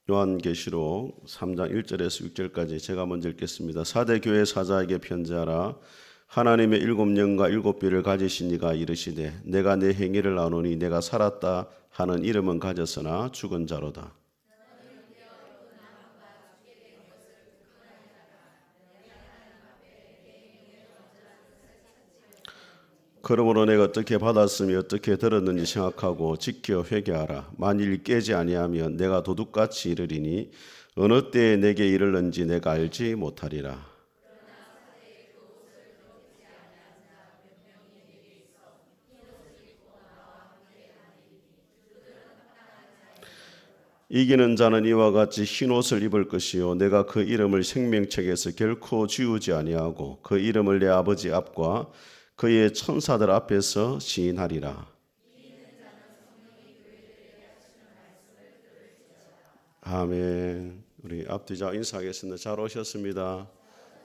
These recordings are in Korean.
요한계시록 3장 1절에서 6절까지 제가 먼저 읽겠습니다. 사대 교회 사자에게 편지하라. 하나님의 일곱 영과 일곱 뼈를 가지신 이가 이르시되 내가 내 행위를 아노니 내가 살았다 하는 이름은 가졌으나 죽은 자로다. 그러므로 내가 어떻게 받았으며 어떻게 들었는지 생각하고 지켜 회개하라. 만일 깨지 아니하면 내가 도둑같이 이르리니 어느 때에 내게 이르는지 내가 알지 못하리라. 이기는 자는 이와 같이 흰 옷을 입을 것이요 내가 그 이름을 생명책에서 결코 지우지 아니하고 그 이름을 내 아버지 앞과 그의 천사들 앞에서 시인하리라. 아멘. 우리 앞뒤자 인사하겠습니다. 잘 오셨습니다.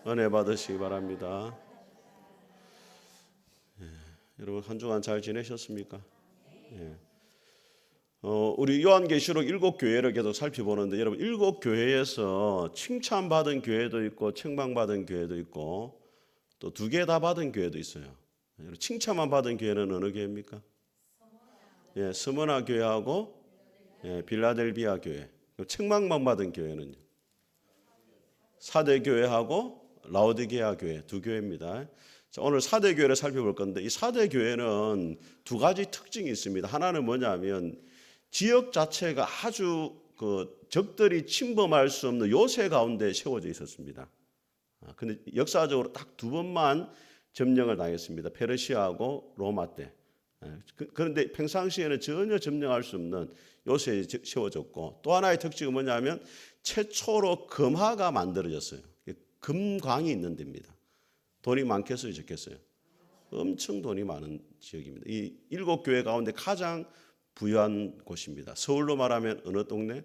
은혜 받으시기 바랍니다. 여러분 한 주간 잘 지내셨습니까? 예. 우리 요한계시록 7교회를 계속 살펴보는데 여러분 7교회에서 칭찬받은 교회도 있고 책망받은 교회도 있고 또 2개 다 받은 교회도 있어요. 칭찬만 받은 교회는 어느 교회입니까? 예, 스무나 교회하고 빌라델비아 교회. 책망만 받은 교회는요. 사대 교회하고 라오디게아 교회 2교회입니다. 자, 오늘 사대 교회를 살펴볼 건데 이 사대 교회는 2가지 특징이 있습니다. 하나는 뭐냐면 지역 자체가 아주 적들이 침범할 수 없는 요새 가운데 세워져 있었습니다. 근데 역사적으로 딱 2번만 점령을 당했습니다. 페르시아하고 로마 때. 그런데 평상시에는 전혀 점령할 수 없는 요새에 세워졌고 또 하나의 특징은 뭐냐면 최초로 금화가 만들어졌어요. 금광이 있는 데입니다. 돈이 많겠어요, 적겠어요? 엄청 돈이 많은 지역입니다. 이 7교회 가운데 가장 부유한 곳입니다. 서울로 말하면 어느 동네?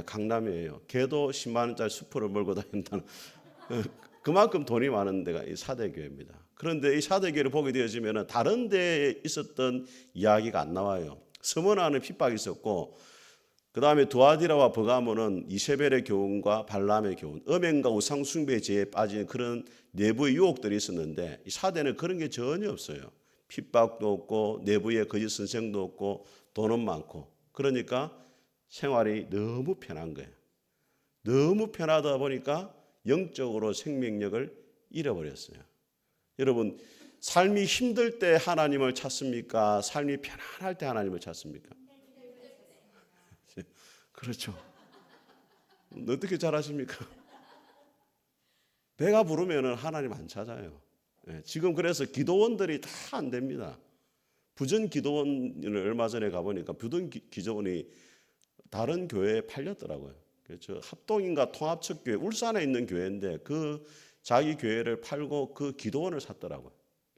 강남이에요. 개도 10만 원짜리 수프를 몰고 다닌다는 그만큼 돈이 많은 데가 이 사대교회입니다. 그런데 이 사대교회를 보게 되어지면 다른 데에 있었던 이야기가 안 나와요. 스무나는 핍박이 있었고 그 다음에 두아디라와 버가모는 이세벨의 교훈과 발람의 교훈, 음행과 우상 숭배제에 빠진 그런 내부의 유혹들이 있었는데 이 사대는 그런 게 전혀 없어요. 핍박도 없고 내부에 거짓 선생도 없고 돈은 많고 그러니까 생활이 너무 편한 거예요. 너무 편하다 보니까 영적으로 생명력을 잃어버렸어요. 여러분 삶이 힘들 때 하나님을 찾습니까? 삶이 편안할 때 하나님을 찾습니까? 그렇죠. 어떻게 잘하십니까? 배가 부르면 하나님 안 찾아요. 지금 그래서 기도원들이 다 안 됩니다. 부전 기도원을 얼마 전에 가보니까 부전 기도원이 다른 교회에 팔렸더라고요. 그렇죠. 합동인가 통합측교회 울산에 있는 교회인데 그 자기 교회를 팔고 그 기도원을 샀더라고요.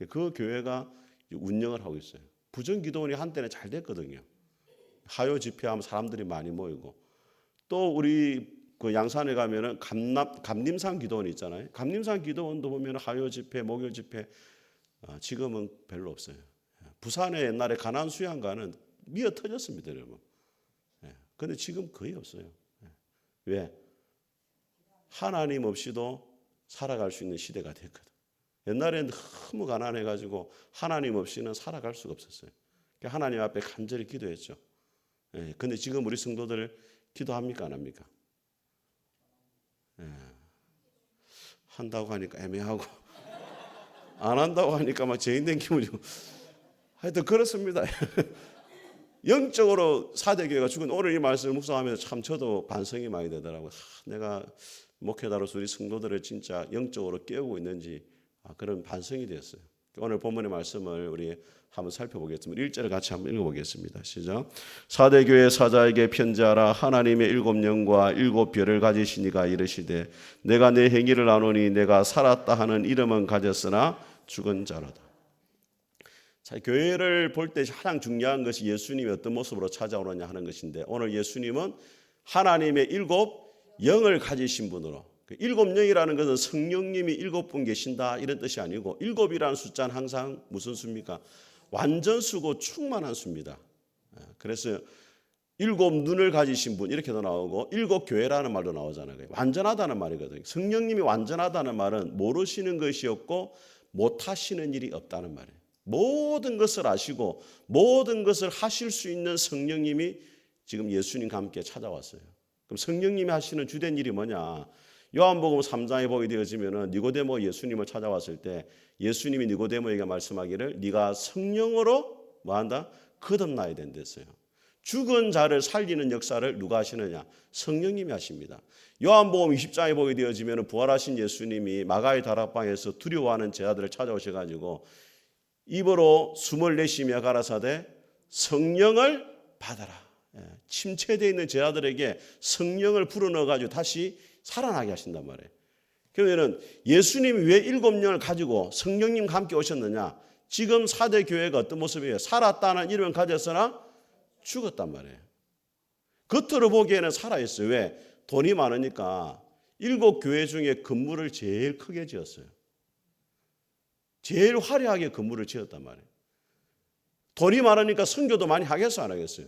그 교회가 운영을 하고 있어요. 부전 기도원이 한때는 잘 됐거든요. 하요 집회하면 사람들이 많이 모이고 또 우리 그 양산에 가면은 감림산 기도원이 있잖아요. 감림산 기도원도 보면 하요 집회, 목요 집회 지금은 별로 없어요. 부산에 옛날에 가난 수양가는 미어 터졌습니다, 여러분. 그런데 지금 거의 없어요. 왜? 하나님 없이도 살아갈 수 있는 시대가 됐거든. 옛날에는 너무 가난해가지고 하나님 없이는 살아갈 수가 없었어요. 하나님 앞에 간절히 기도했죠. 근데 지금 우리 성도들 기도합니까 안 합니까? 한다고 하니까 애매하고 안 한다고 하니까 막 죄인된 기분이고 하여튼 그렇습니다. 영적으로 사대교회가 죽은 오늘 이 말씀을 묵상하면서 참 저도 반성이 많이 되더라고요. 내가 목회자로서 우리 성도들을 진짜 영적으로 깨우고 있는지 그런 반성이 되었어요. 오늘 본문의 말씀을 우리 한번 살펴보겠습니다. 1절을 같이 한번 읽어보겠습니다. 시작. 사대교회 사자에게 편지하라. 하나님의 일곱 영과 일곱 뼈를 가지신 이가 이르시되 내가 내 행위를 아노니 내가 살았다 하는 이름은 가졌으나 죽은 자로다. 자, 교회를 볼 때 가장 중요한 것이 예수님이 어떤 모습으로 찾아오느냐 하는 것인데 오늘 예수님은 하나님의 일곱 영을 가지신 분으로 일곱 영이라는 것은 성령님이 7분 계신다 이런 뜻이 아니고 일곱이라는 숫자는 항상 무슨 수입니까? 완전수고 충만한 수입니다. 그래서 일곱 눈을 가지신 분 이렇게도 나오고 일곱 교회라는 말도 나오잖아요. 완전하다는 말이거든요. 성령님이 완전하다는 말은 모르시는 것이 없고 못하시는 일이 없다는 말이에요. 모든 것을 아시고 모든 것을 하실 수 있는 성령님이 지금 예수님과 함께 찾아왔어요. 그럼 성령님이 하시는 주된 일이 뭐냐? 요한복음 3장에 보게 되어지면은 니고데모 예수님을 찾아왔을 때 예수님이 니고데모에게 말씀하기를 네가 성령으로 뭐한다? 거듭나야 된댔어요. 죽은 자를 살리는 역사를 누가 하시느냐? 성령님이 하십니다. 요한복음 20장에 보게 되어지면 부활하신 예수님이 마가의 다락방에서 두려워하는 제자들을 찾아오셔가지고 입으로 숨을 내쉬며 가라사대 성령을 받아라. 침체되어 있는 제자들에게 성령을 불어넣어가지고 다시 살아나게 하신단 말이에요. 그러면 예수님이 왜 7명을 가지고 성령님과 함께 오셨느냐? 지금 4대 교회가 어떤 모습이에요? 살았다는 이름은 가졌으나 죽었단 말이에요. 겉으로 보기에는 살아있어요. 왜? 돈이 많으니까 7교회 중에 건물을 제일 크게 지었어요. 제일 화려하게 건물을 지었단 말이에요. 돈이 많으니까 선교도 많이 하겠어 안 하겠어요?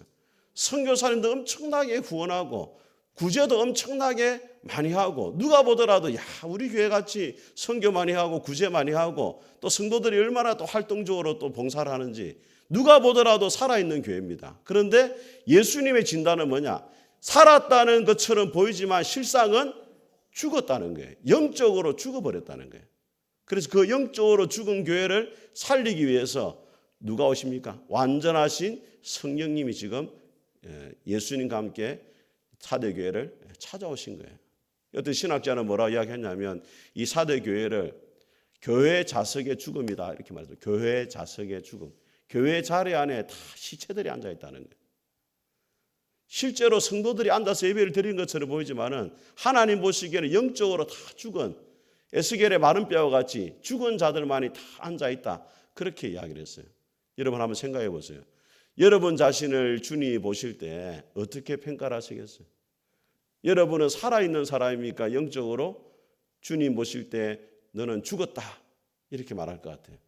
선교사님도 엄청나게 후원하고 구제도 엄청나게 많이 하고 누가 보더라도 야 우리 교회 같이 선교 많이 하고 구제 많이 하고 또 성도들이 얼마나 또 활동적으로 또 봉사를 하는지 누가 보더라도 살아있는 교회입니다. 그런데 예수님의 진단은 뭐냐? 살았다는 것처럼 보이지만 실상은 죽었다는 거예요. 영적으로 죽어버렸다는 거예요. 그래서 그 영적으로 죽은 교회를 살리기 위해서 누가 오십니까? 완전하신 성령님이 지금 예수님과 함께 4대 교회를 찾아오신 거예요. 어떤 신학자는 뭐라고 이야기했냐면 이 4대 교회를 교회 자석의 죽음이다 이렇게 말해요. 교회 자석의 죽음. 교회 자리 안에 다 시체들이 앉아 있다는 거예요. 실제로 성도들이 앉아서 예배를 드린 것처럼 보이지만은 하나님 보시기에는 영적으로 다 죽은 에스겔의 마른 뼈와 같이 죽은 자들만이 다 앉아 있다. 그렇게 이야기를 했어요. 여러분 한번 생각해 보세요. 여러분 자신을 주님이 보실 때 어떻게 평가를 하시겠어요? 여러분은 살아있는 사람입니까? 영적으로 주님 보실 때 너는 죽었다 이렇게 말할 것 같아요.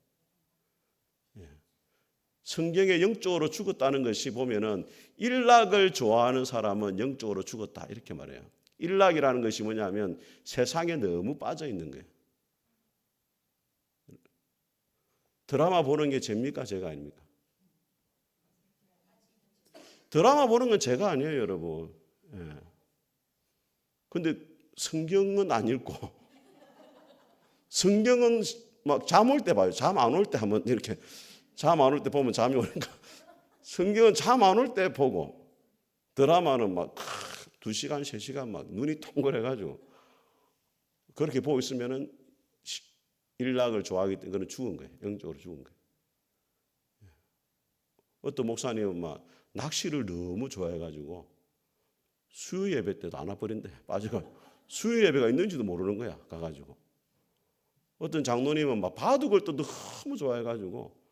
성경에 영적으로 죽었다는 것이 보면은 일락을 좋아하는 사람은 영적으로 죽었다 이렇게 말해요. 일락이라는 것이 뭐냐면 세상에 너무 빠져 있는 거예요. 드라마 보는 게 죄입니까? 죄가 아닙니까? 드라마 보는 건 죄가 아니에요, 여러분. 근데 성경은 안 읽고 성경은 막 잠 올 때 봐요. 잠 안 올 때 한번 이렇게 잠 안 올 때 보면 잠이 오니까 성경은 잠 안 올 때 보고 드라마는 막 2시간, 3시간 막 눈이 동그래가지고 그렇게 보고 있으면은 일락을 좋아하기 때문에 그는 죽은 거예요. 영적으로 죽은 거예요. 어떤 목사님은 막 낚시를 너무 좋아해가지고 수요 예배 때도 안 와버린대. 빠져가지고 수요 예배가 있는지도 모르는 거야. 가가지고 어떤 장로님은 막 바둑을 또 너무 좋아해가지고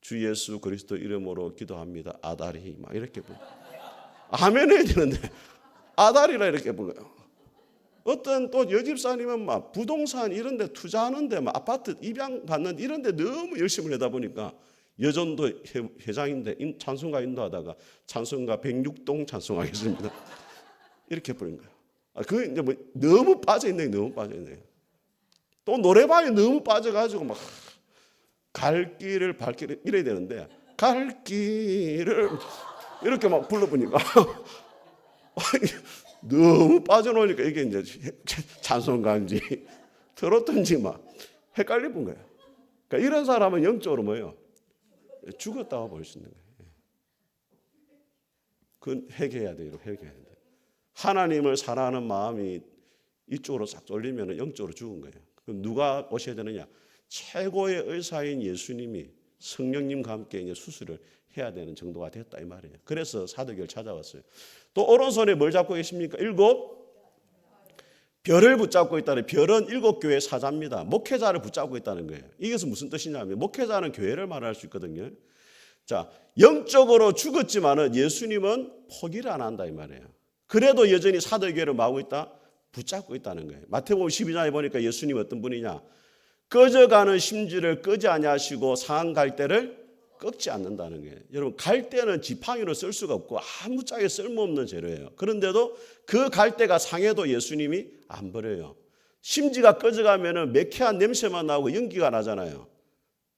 주 예수 그리스도 이름으로 기도합니다. 아다리 막 이렇게 부르고 아멘 해야 되는데 아다리라 이렇게 불러요. 어떤 또 여집사님은 막 부동산 이런 데 투자하는데 막 아파트 입양 받는 이런 데 너무 열심히 하다 보니까 여전도 회장인데 찬송가 인도하다가 찬송가 106동 찬송하겠습니다. 이렇게 부른 거예요. 그 이제 뭐 너무 빠져 있네, 너무 빠져 있네. 또 노래방에 너무 빠져가지고 막 갈 길을 발길을 이래야 되는데 갈 길을 이렇게 막 불러보니까 너무 빠져놓으니까 이게 이제 찬송가인지 트로트인지 막 헷갈려 본 거예요. 그러니까 이런 사람은 영적으로 뭐예요? 죽었다고 볼 수 있는 거예요. 그건 회개해야 돼요. 회개해야 돼. 하나님을 사랑하는 마음이 이쪽으로 싹 쏠리면 영적으로 죽은 거예요. 그럼 누가 오셔야 되느냐? 최고의 의사인 예수님이 성령님과 함께 이제 수술을 해야 되는 정도가 됐다 이 말이에요. 그래서 사도교를 찾아왔어요. 또 오른손에 뭘 잡고 계십니까? 7 별을 붙잡고 있다는 별은 7교회의 사자입니다. 목회자를 붙잡고 있다는 거예요. 이것은 무슨 뜻이냐면 목회자는 교회를 말할 수 있거든요. 자, 영적으로 죽었지만은 예수님은 포기를 안 한다 이 말이에요. 그래도 여전히 사도교회를 마고 있다, 붙잡고 있다는 거예요. 마태복음 12장에 보니까 예수님 어떤 분이냐? 꺼져가는 심지를 끄지 아니하시고 상한 갈대를 꺾지 않는다는 거예요. 여러분, 갈대는 지팡이로 쓸 수가 없고 아무짝에 쓸모없는 재료예요. 그런데도 그 갈대가 상해도 예수님이 안 버려요. 심지가 꺼져가면 매캐한 냄새만 나고 연기가 나잖아요.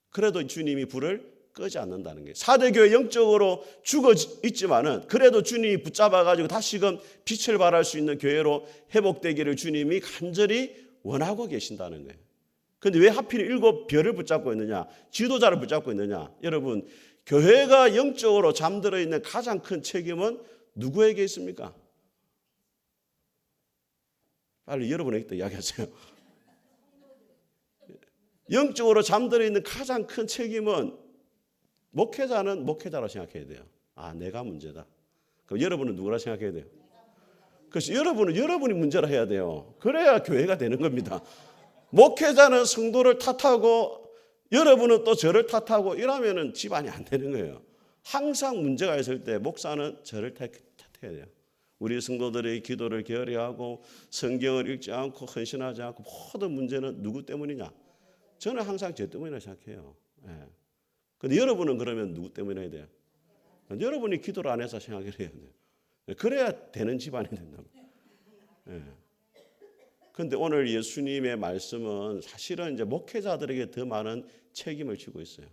그래도 주님이 불을 끄지 않는다는 거예요. 사대교회 영적으로 죽어 있지만은 그래도 주님이 붙잡아가지고 다시금 빛을 발할 수 있는 교회로 회복되기를 주님이 간절히 원하고 계신다는 거예요. 그런데 왜 하필 7별을 붙잡고 있느냐? 지도자를 붙잡고 있느냐? 여러분, 교회가 영적으로 잠들어 있는 가장 큰 책임은 누구에게 있습니까? 빨리 여러분에게 이야기하세요. 영적으로 잠들어 있는 가장 큰 책임은 목회자는 목회자로 생각해야 돼요. 아, 내가 문제다. 그럼 여러분은 누구라 생각해야 돼요? 그래서 여러분은 여러분이 문제라 해야 돼요. 그래야 교회가 되는 겁니다. 목회자는 성도를 탓하고 여러분은 또 저를 탓하고 이러면은 집안이 안 되는 거예요. 항상 문제가 있을 때 목사는 저를 탓해야 돼요. 우리 성도들의 기도를 게으리하고 성경을 읽지 않고 헌신하지 않고 모든 문제는 누구 때문이냐? 저는 항상 제 때문이라고 생각해요. 그런데 여러분은 그러면 누구 때문에 해야 돼요? 여러분이 기도를 안 해서 생각을 해야 돼요. 그래야 되는 집안이 된다고. 그런데 오늘 예수님의 말씀은 사실은 이제 목회자들에게 더 많은 책임을 지고 있어요.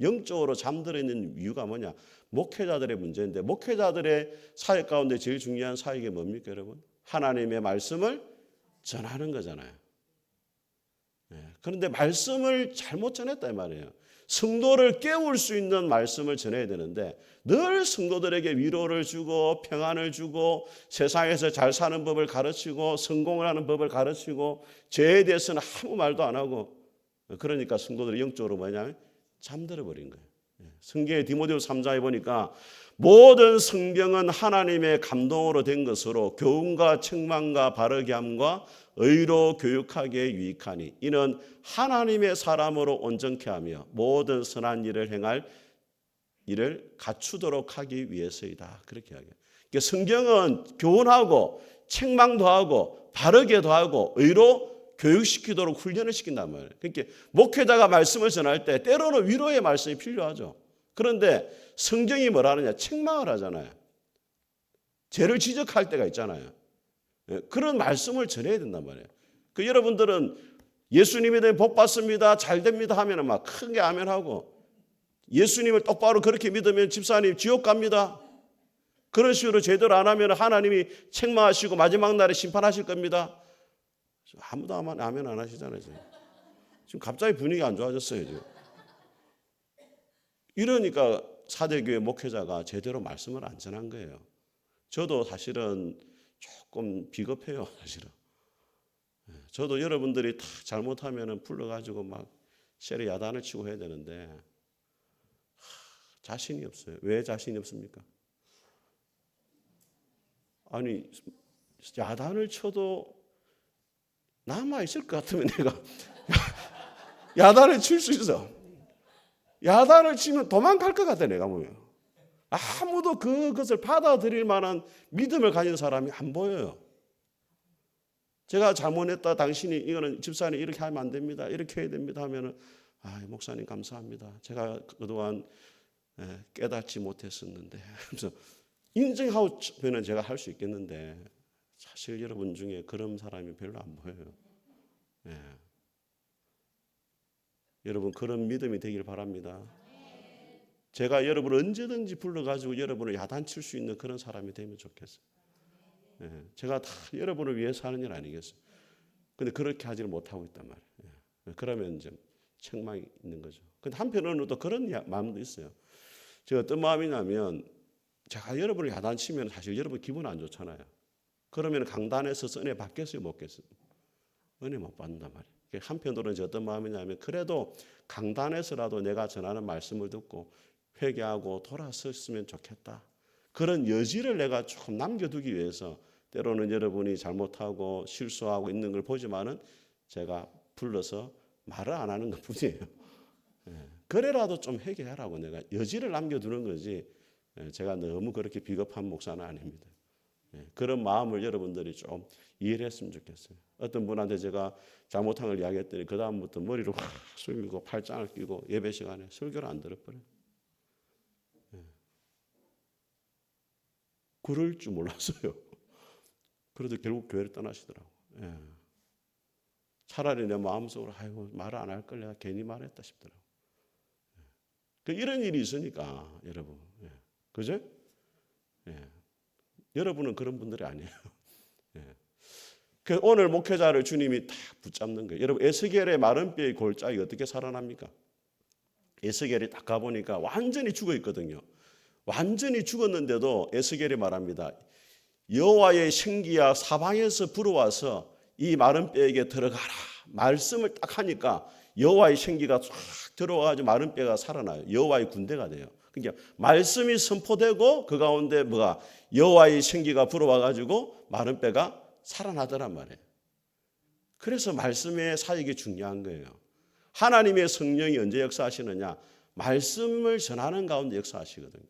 영적으로 잠들어 있는 이유가 뭐냐? 목회자들의 문제인데, 목회자들의 사역 가운데 제일 중요한 사역이 뭡니까, 여러분? 하나님의 말씀을 전하는 거잖아요. 그런데 말씀을 잘못 전했다 이 말이에요. 성도를 깨울 수 있는 말씀을 전해야 되는데 늘 성도들에게 위로를 주고 평안을 주고 세상에서 잘 사는 법을 가르치고 성공을 하는 법을 가르치고 죄에 대해서는 아무 말도 안 하고, 그러니까 성도들이 영적으로 뭐냐면 잠들어 버린 거예요. 성경의 디모데후서 3장에 보니까 모든 성경은 하나님의 감동으로 된 것으로 교훈과 책망과 바르게 함과 의로 교육하기에 유익하니 이는 하나님의 사람으로 온전케 하며 모든 선한 일을 행할 일을 갖추도록 하기 위해서이다. 그렇게 이야기해요. 그러니까 성경은 교훈하고 책망도 하고 바르게도 하고 의로 교육시키도록 훈련을 시킨단 말이에요. 그러니까 목회자가 말씀을 전할 때 때로는 위로의 말씀이 필요하죠. 그런데 성경이 뭐라느냐? 책망을 하잖아요. 죄를 지적할 때가 있잖아요. 그런 말씀을 전해야 된단 말이에요. 그 여러분들은 예수님에 대해 복 받습니다, 잘 됩니다 하면 막 크게 아멘하고, 예수님을 똑바로 그렇게 믿으면 집사님 지옥 갑니다, 그런 식으로 제대로 안 하면 하나님이 책망하시고 마지막 날에 심판하실 겁니다. 아무도 아멘 안 하시잖아요. 지금 갑자기 분위기 안 좋아졌어요. 지금. 이러니까 사대교회 목회자가 제대로 말씀을 안 전한 거예요. 저도 사실은 조금 비겁해요, 사실은. 저도 여러분들이 다 잘못하면 불러가지고 막 셀에 야단을 치고 해야 되는데 자신이 없어요. 왜 자신이 없습니까? 아니, 야단을 쳐도 남아있을 것 같으면 내가 야단을 칠 수 있어. 야단을 치면 도망갈 것 같아, 내가 보면. 아무도 그것을 받아들일 만한 믿음을 가진 사람이 안 보여요. 제가 잘못했다, 당신이 이거는 집사님 이렇게 하면 안 됩니다, 이렇게 해야 됩니다 하면은 목사님 감사합니다, 제가 그동안 깨닫지 못했었는데 그래서 인정하면 제가 할 수 있겠는데 사실 여러분 중에 그런 사람이 별로 안 보여요. 여러분 그런 믿음이 되길 바랍니다. 제가 여러분을 언제든지 불러가지고 여러분을 야단칠 수 있는 그런 사람이 되면 좋겠어요. 제가 다 여러분을 위해서 하는 일 아니겠어요? 근데 그렇게 하지를 못하고 있단 말이에요. 그러면 이제 책망이 있는 거죠. 근데 한편으로는 또 그런 마음도 있어요. 제가 어떤 마음이냐면, 제가 여러분을 야단치면 사실 여러분 기분 안 좋잖아요. 그러면 강단에서 은혜 받겠어요, 못 받겠어요? 은혜 못 받는단 말이에요. 한편으로는 어떤 마음이냐면, 그래도 강단에서라도 내가 전하는 말씀을 듣고 회개하고 돌아섰으면 좋겠다, 그런 여지를 내가 조금 남겨두기 위해서 때로는 여러분이 잘못하고 실수하고 있는 걸 보지만은 제가 불러서 말을 안 하는 것뿐이에요. 그래라도 좀 회개하라고 내가 여지를 남겨두는 거지, 제가 너무 그렇게 비겁한 목사는 아닙니다. 그런 마음을 여러분들이 좀 이해를 했으면 좋겠어요. 어떤 분한테 제가 잘못한 걸 이야기했더니 그 다음부터 머리를 확 숙이고 팔짱을 끼고 예배 시간에 설교를 안 들어버려요. 그럴 줄 몰랐어요. 그래도 결국 교회를 떠나시더라고요. 차라리 내 마음속으로 아이고 말을 안 할 걸 내가 괜히 말했다 싶더라고요. 이런 일이 있으니까 여러분, 그죠? 여러분은 그런 분들이 아니에요. 그래서 오늘 목회자를 주님이 딱 붙잡는 거예요. 여러분 에스겔의 마른 뼈의 골짜기 어떻게 살아납니까? 에스겔이 딱 가보니까 완전히 죽어 있거든요. 완전히 죽었는데도 에스겔이 말합니다. 여호와의 생기야 사방에서 불어와서 이 마른 뼈에게 들어가라. 말씀을 딱 하니까 여호와의 생기가 쫙 들어와가지고 마른 뼈가 살아나요. 여호와의 군대가 돼요. 그러니까 말씀이 선포되고 그 가운데 뭐가 여호와의 생기가 불어와가지고 마른 뼈가 살아나더란 말이에요. 그래서 말씀의 사역이 중요한 거예요. 하나님의 성령이 언제 역사하시느냐? 말씀을 전하는 가운데 역사하시거든요.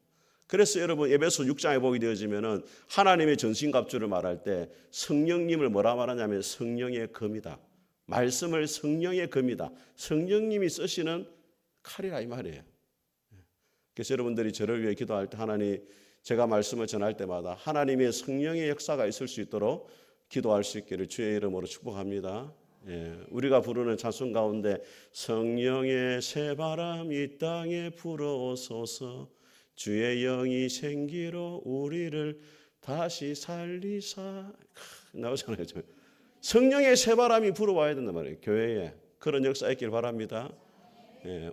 그래서 여러분 에베소 6장에 보게 되어지면은 하나님의 전신갑주를 말할 때 성령님을 뭐라 말하냐면 성령의 검이다. 말씀을 성령의 검이다. 성령님이 쓰시는 칼이라 이 말이에요. 그래서 여러분들이 저를 위해 기도할 때 하나님 제가 말씀을 전할 때마다 하나님의 성령의 역사가 있을 수 있도록 기도할 수 있기를 주의 이름으로 축복합니다. 우리가 부르는 찬송 가운데 성령의 새바람 이 땅에 불어오소서 주의 영이 생기로 우리를 다시 살리사 나오잖아요. 성령의 새바람이 불어와야 된단 말이에요. 교회에 그런 역사 있길 바랍니다.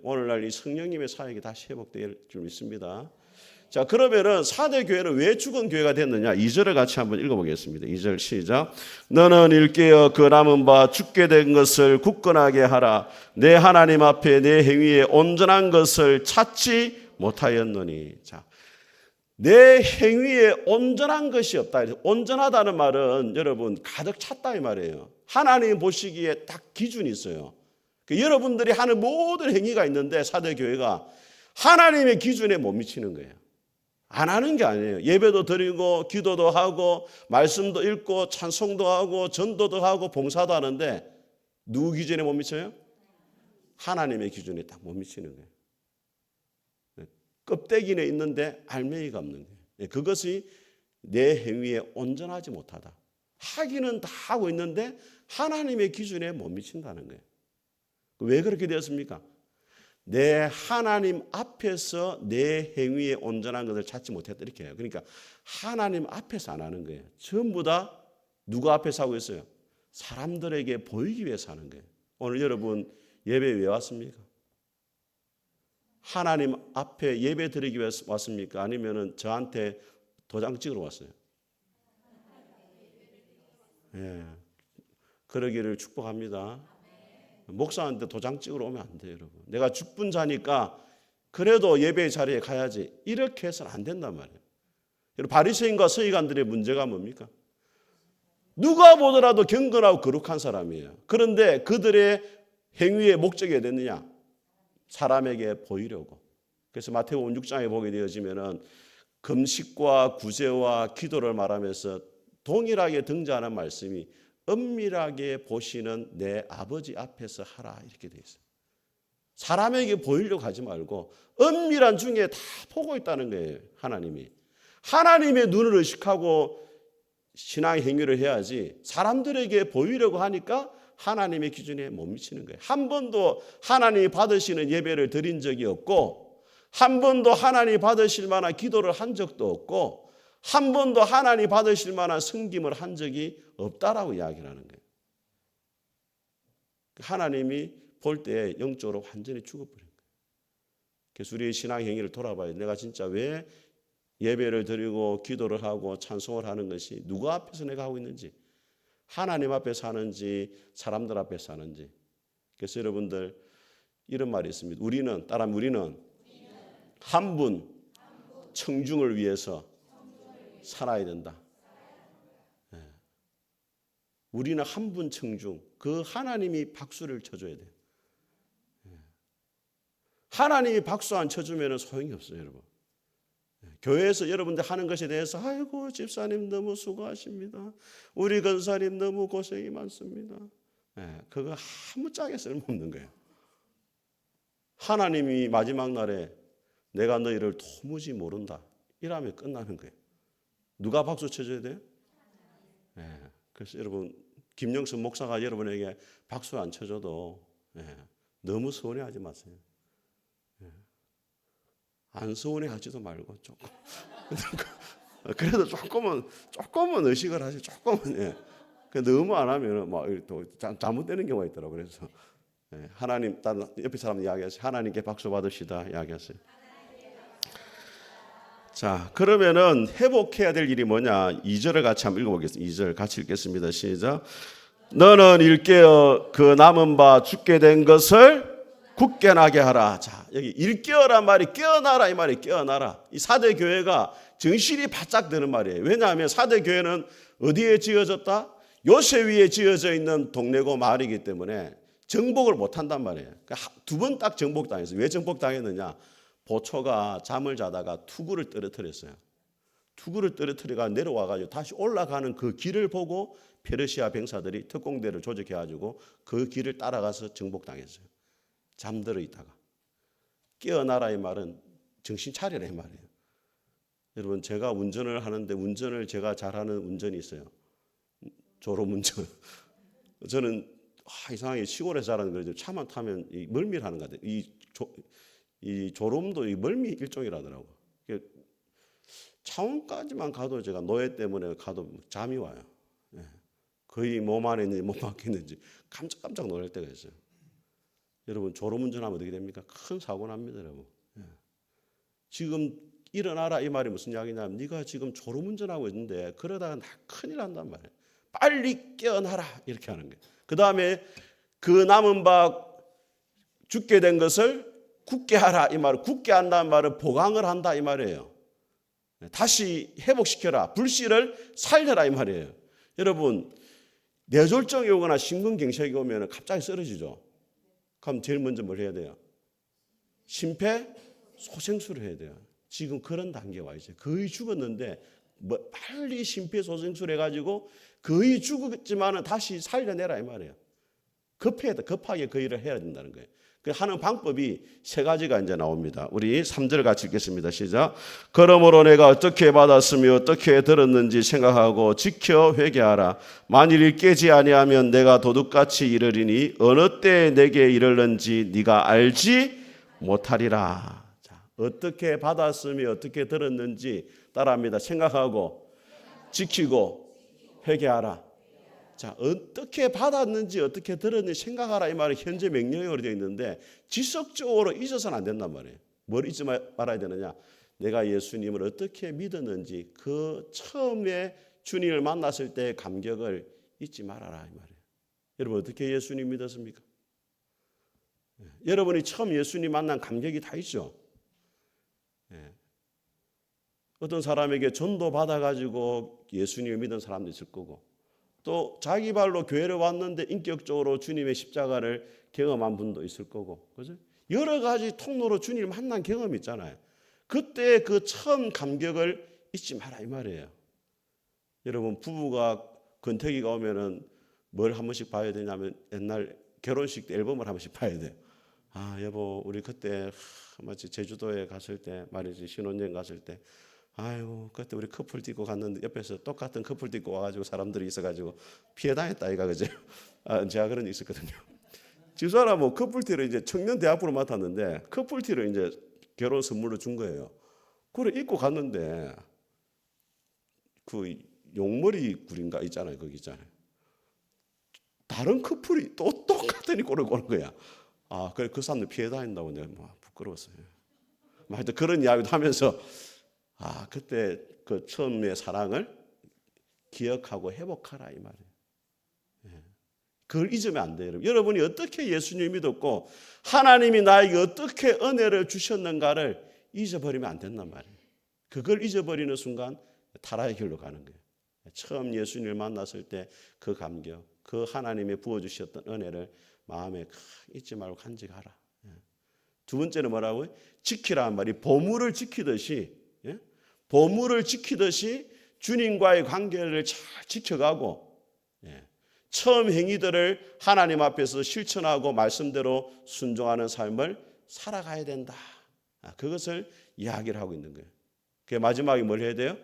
오늘날 이 성령님의 사역이 다시 회복될 줄 믿습니다. 자, 그러면은 4대 교회는 왜 죽은 교회가 됐느냐? 2절을 같이 한번 읽어보겠습니다. 2절 시작. 너는 일깨어 그 남은 바 죽게 된 것을 굳건하게 하라. 내 하나님 앞에 내 행위에 온전한 것을 찾지 못하였노니. 자, 내 행위에 온전한 것이 없다. 온전하다는 말은 여러분 가득 찼다 이 말이에요. 하나님 보시기에 딱 기준이 있어요. 여러분들이 하는 모든 행위가 있는데 4대 교회가 하나님의 기준에 못 미치는 거예요. 안 하는 게 아니에요. 예배도 드리고 기도도 하고 말씀도 읽고 찬송도 하고 전도도 하고 봉사도 하는데 누구 기준에 못 미쳐요? 하나님의 기준에 딱 못 미치는 거예요. 껍데기는 있는데 알맹이가 없는 거예요. 그것이 내 행위에 온전하지 못하다. 하기는 다 하고 있는데 하나님의 기준에 못 미친다는 거예요. 왜 그렇게 되었습니까? 내 하나님 앞에서 내 행위에 온전한 것을 찾지 못했다 이렇게 해요. 그러니까 하나님 앞에서 안 하는 거예요. 전부 다 누구 앞에서 하고 있어요? 사람들에게 보이기 위해서 하는 거예요. 오늘 여러분 예배 왜 왔습니까? 하나님 앞에 예배 드리기 위해서 왔습니까? 아니면은 저한테 도장 찍으러 왔어요? 그러기를 축복합니다. 목사한테 도장 찍으러 오면 안 돼요, 여러분. 내가 죽분 자니까 그래도 예배 자리에 가야지. 이렇게 해서는 안 된단 말이에요. 바리새인과 서기관들의 문제가 뭡니까? 누가 보더라도 경건하고 거룩한 사람이에요. 그런데 그들의 행위의 목적이 됐느냐? 사람에게 보이려고. 그래서 마태복음 6장에 보게 되어지면은 금식과 구제와 기도를 말하면서 동일하게 등장하는 말씀이 은밀하게 보시는 내 아버지 앞에서 하라 이렇게 되어 있어요. 사람에게 보이려고 하지 말고 은밀한 중에 다 보고 있다는 거예요. 하나님이. 하나님의 눈을 의식하고 신앙 행위를 해야지 사람들에게 보이려고 하니까 하나님의 기준에 못 미치는 거예요. 한 번도 하나님이 받으시는 예배를 드린 적이 없고 한 번도 하나님이 받으실 만한 기도를 한 적도 없고 한 번도 하나님이 받으실 만한 섬김을 한 적이 없다라고 이야기를 하는 거예요. 하나님이 볼 때 영적으로 완전히 죽어버린 거예요. 그래서 우리의 신앙 행위를 돌아봐야 내가 진짜 왜 예배를 드리고 기도를 하고 찬송을 하는 것이 누구 앞에서 내가 하고 있는지 하나님 앞에서 하는지 사람들 앞에서 하는지. 그래서 여러분들 이런 말이 있습니다. 우리는 한 분 청중을 위해서 살아야 된다. 우리는 한 분 청중, 그 하나님이 박수를 쳐줘야 돼요. 하나님이 박수 안 쳐주면 소용이 없어요, 여러분. 교회에서 여러분들 하는 것에 대해서 아이고 집사님 너무 수고하십니다. 우리 권사님 너무 고생이 많습니다. 그거 아무짝에 쓸모없는 거예요. 하나님이 마지막 날에 내가 너희를 도무지 모른다 이러면 끝나는 거예요. 누가 박수 쳐줘야 돼요? 그래서 여러분 김영선 목사가 여러분에게 박수 안 쳐줘도 너무 서운해하지 마세요. 안 서운해하지도 말고 조금 그래도 조금은 의식을 하세요. 조금은 너무 안 하면 또 잘못되는 경우가 있더라고요. 그래서 하나님 다른 옆에 사람 이야기하세요. 하나님께 박수 받읍시다 이야기하세요. 자, 그러면은 회복해야 될 일이 뭐냐? 2절을 같이 한번 읽어보겠습니다. 2절 같이 읽겠습니다. 시작. 너는 일깨어 그 남은 바 죽게 된 것을 굳게 나게 하라. 자, 여기 일깨어란 말이 깨어나라 이 말이 깨어나라. 이 사대 교회가 정신이 바짝 드는 말이에요. 왜냐하면 사대 교회는 어디에 지어졌다? 요새 위에 지어져 있는 동네고 마을이기 때문에 정복을 못한단 말이에요. 두 번 딱 정복당했어요. 왜 정복당했느냐? 보초가 잠을 자다가 투구를 떨어뜨렸어요. 투구를 떨어뜨려가 내려와가지고 다시 올라가는 그 길을 보고 페르시아 병사들이 특공대를 조직해가지고 그 길을 따라가서 정복당했어요. 잠들어 있다가. 깨어나라 이 말은 정신 차리라 이 말이에요. 여러분 제가 운전을 하는데 운전을 제가 잘하는 운전이 있어요. 졸음운전. 저는 이상하게 시골에서 자라는 거죠. 차만 타면 이 멀미를 하는 것 같아요. 이 졸음도 이 멀미 일종이라더라고. 차원까지만 가도 제가 노예 때문에 가도 잠이 와요. 거의 몸 안에 있는지 못 박히는지 깜짝 놀랄 때가 있어요. 여러분 졸음운전하면 어떻게 됩니까? 큰 사고 납니다, 여러분. 지금 일어나라 이 말이 무슨 이야기냐면 네가 지금 졸음운전하고 있는데 그러다가 나 큰일 난단 말이에요. 빨리 깨어나라 이렇게 하는 거예요. 그 다음에 그 남은 바 죽게 된 것을 굳게 하라 이 말은 굳게 한다는 말은 보강을 한다 이 말이에요. 다시 회복시켜라. 불씨를 살려라 이 말이에요. 여러분 뇌졸중이 오거나 심근경색이 오면 갑자기 쓰러지죠. 그럼 제일 먼저 뭘 해야 돼요? 심폐소생술을 해야 돼요. 지금 그런 단계에 와 있어요. 거의 죽었는데 빨리 심폐소생술 해가지고 거의 죽었지만은 다시 살려내라 이 말이에요. 급하게 그 일을 해야 된다는 거예요. 그 하는 방법이 세 가지가 이제 나옵니다. 우리 3절 같이 읽겠습니다. 시작. 그러므로 내가 어떻게 받았으며 어떻게 들었는지 생각하고 지켜 회개하라. 만일 깨지 아니하면 내가 도둑같이 이르리니 어느 때에 내게 이르는지 네가 알지 못하리라. 자, 어떻게 받았으며 어떻게 들었는지 따라합니다. 생각하고 지키고 회개하라. 자, 어떻게 받았는지 어떻게 들었는지 생각하라 이 말은 현재 명령어로 되어 있는데 지속적으로 잊어서는 안 된단 말이에요. 뭘 잊지 말아야 되느냐? 내가 예수님을 어떻게 믿었는지 그 처음에 주님을 만났을 때의 감격을 잊지 말아라 이 말이에요. 여러분 어떻게 예수님 믿었습니까? 여러분이 처음 예수님 만난 감격이 다 있죠. 어떤 사람에게 전도 받아가지고 예수님을 믿은 사람도 있을 거고 또 자기 발로 교회를 왔는데 인격적으로 주님의 십자가를 경험한 분도 있을 거고, 그죠? 여러 가지 통로로 주님을 만난 경험이 있잖아요. 그때 그 처음 감격을 잊지 마라 이 말이에요. 여러분 부부가 권태기가 오면은 뭘 한 번씩 봐야 되냐면 옛날 결혼식 때 앨범을 한 번씩 봐야 돼요. 아 여보 우리 그때 마치 제주도에 갔을 때 말이지 신혼여행 갔을 때. 아이고 그때 우리 커플 입고 갔는데 옆에서 똑같은 커플 입고 와가지고 사람들이 있어가지고 피해 당했다 이가 그죠? 제가 그런 일 있었거든요. 집사람 뭐 커플티를 이제 청년 대학부로 맡았는데 커플티를 이제 결혼 선물로 준 거예요. 그래 입고 갔는데 그 용머리 굴인가 있잖아요, 거기 있잖아요. 다른 커플이 또 똑같은 꼴을 보는 거야. 아 그래 그 사람들 피해 당한다고 내가 뭐 부끄러웠어요. 하여튼 그런 이야기도 하면서. 그때 그 처음의 사랑을 기억하고 회복하라 이 말이에요. 그걸 잊으면 안 돼요. 여러분이 어떻게 예수님을 믿었고 하나님이 나에게 어떻게 은혜를 주셨는가를 잊어버리면 안 된단 말이에요. 그걸 잊어버리는 순간 타락의 길로 가는 거예요. 처음 예수님을 만났을 때 그 감격, 그 하나님이 부어주셨던 은혜를 마음에 잊지 말고 간직하라. 두 번째는 뭐라고요? 지키라는 말이 보물을 지키듯이 보물을 지키듯이 주님과의 관계를 잘 지켜가고 처음 행위들을 하나님 앞에서 실천하고 말씀대로 순종하는 삶을 살아가야 된다. 그것을 이야기를 하고 있는 거예요. 그 마지막에 뭘 해야 돼요?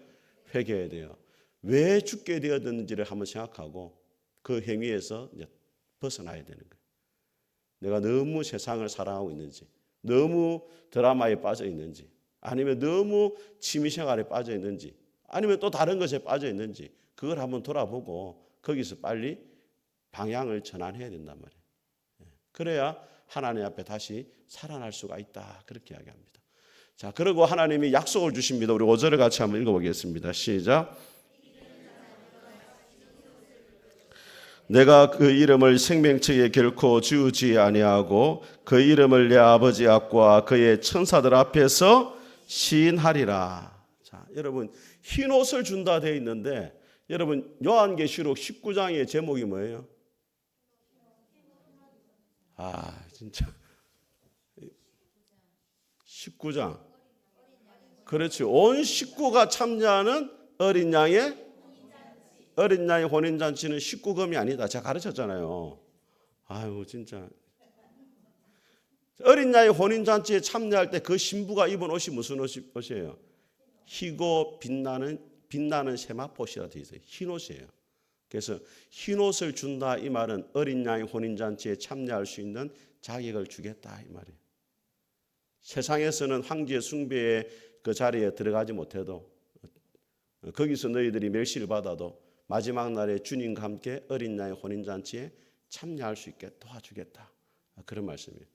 회개해야 돼요. 왜 죽게 되었는지를 한번 생각하고 그 행위에서 이제 벗어나야 되는 거예요. 내가 너무 세상을 사랑하고 있는지, 너무 드라마에 빠져 있는지, 아니면 너무 취미생활에 빠져 있는지, 아니면 또 다른 것에 빠져 있는지 그걸 한번 돌아보고 거기서 빨리 방향을 전환해야 된단 말이에요. 그래야 하나님 앞에 다시 살아날 수가 있다. 그렇게 이야기합니다. 자, 그리고 하나님이 약속을 주십니다. 우리 5절을 같이 한번 읽어보겠습니다. 시작. 내가 그 이름을 생명책에 결코 지우지 아니하고 그 이름을 내 아버지 앞과 그의 천사들 앞에서 시인하리라. 자, 여러분 흰 옷을 준다 되어 있는데 여러분 요한계시록 19장의 제목이 뭐예요? 진짜 19장. 그렇지. 온 식구가 참여하는 어린 양의 혼인잔치는 식구금이 아니다. 제가 가르쳤잖아요. 아유 진짜. 어린 양의 혼인잔치에 참여할 때 그 신부가 입은 옷이 무슨 옷이에요? 희고 빛나는 세마포시라 되어 있어요. 흰 옷이에요. 그래서 흰 옷을 준다 이 말은 어린 양의 혼인잔치에 참여할 수 있는 자격을 주겠다 이 말이에요. 세상에서는 황제 숭배의 그 자리에 들어가지 못해도 거기서 너희들이 멸시를 받아도 마지막 날에 주님과 함께 어린 양의 혼인잔치에 참여할 수 있게 도와주겠다. 그런 말씀이에요.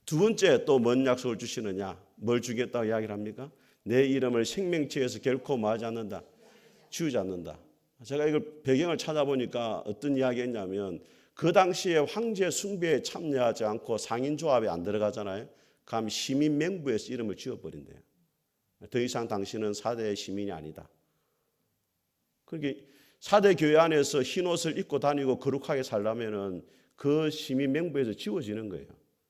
두 번째 또 뭔 약속을 주시느냐? 뭘 주겠다고 이야기를 합니까? 내 이름을 생명책에서 결코 뭐하지 않는다. 지우지 않는다. 제가 이걸 배경을 찾아보니까 어떤 이야기였냐면 그 당시에 황제 숭배에 참여하지 않고 상인조합에 안 들어가잖아요. 그럼 시민 명부에서 이름을 지워버린대요. 더 이상 당신은 4대 시민이 아니다. 그렇게 4대 교회 안에서 흰 옷을 입고 다니고 거룩하게 살려면은 그 시민 명부에서 지워지는 거예요.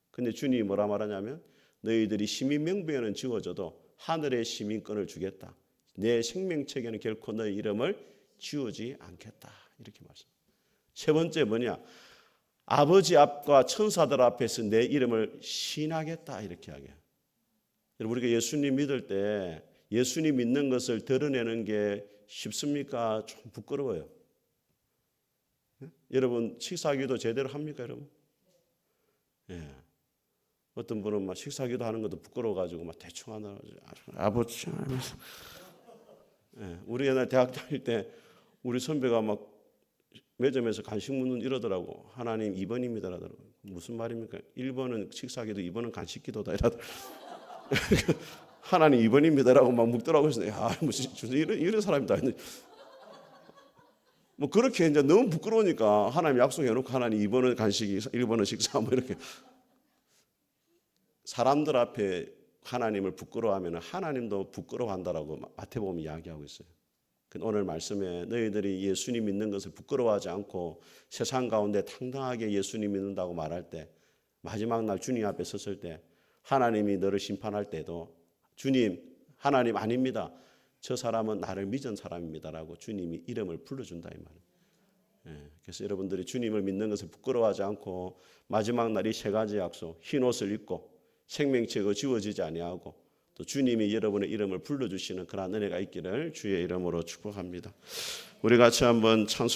근데 주님이 뭐라 말하냐면 너희들이 시민 명부에는 지워져도 하늘의 시민권을 주겠다. 내 생명책에는 결코 너희 이름을 지우지 않겠다. 이렇게 말씀합니다. 세 번째 뭐냐? 아버지 앞과 천사들 앞에서 내 이름을 시인하겠다. 이렇게 하게. 우리가 예수님 믿을 때 예수님 믿는 것을 드러내는 게 쉽습니까? 좀 부끄러워요. 여러분 식사기도 제대로 합니까, 여러분? 예. 어떤 분은 막 식사기도 하는 것도 부끄러워가지고 막 대충 하나 아버지 하면서. 예. 우리 옛날 대학 다닐 때 우리 선배가 막 매점에서 간식 묻는 이러더라고. 하나님 2번입니다 라더라고. 무슨 말입니까? 1번은 식사기도 2번은 간식기도다 이러더라고. 하나님 2번입니다라고 막 묵더라고 해서 무슨 이런 사람이다. 뭐 그렇게 이제 너무 부끄러우니까 하나님 약속해놓고 하나님 2번은 간식이 1번은 식사 뭐 이렇게 사람들 앞에 하나님을 부끄러워하면 하나님도 부끄러워한다라고 마태복음 이야기하고 있어요. 오늘 말씀에 너희들이 예수님 믿는 것을 부끄러워하지 않고 세상 가운데 당당하게 예수님 믿는다고 말할 때 마지막 날 주님 앞에 섰을 때 하나님이 너를 심판할 때도 주님 하나님 아닙니다. 저 사람은 나를 믿은 사람입니다라고 주님이 이름을 불러준다 이 말이에요. 그래서 여러분들이 주님을 믿는 것을 부끄러워하지 않고 마지막 날 이 세 가지 약속 흰 옷을 입고 생명책을 지워지지 아니하고 또 주님이 여러분의 이름을 불러주시는 그런 은혜가 있기를 주의 이름으로 축복합니다. 우리 같이 한번 찬송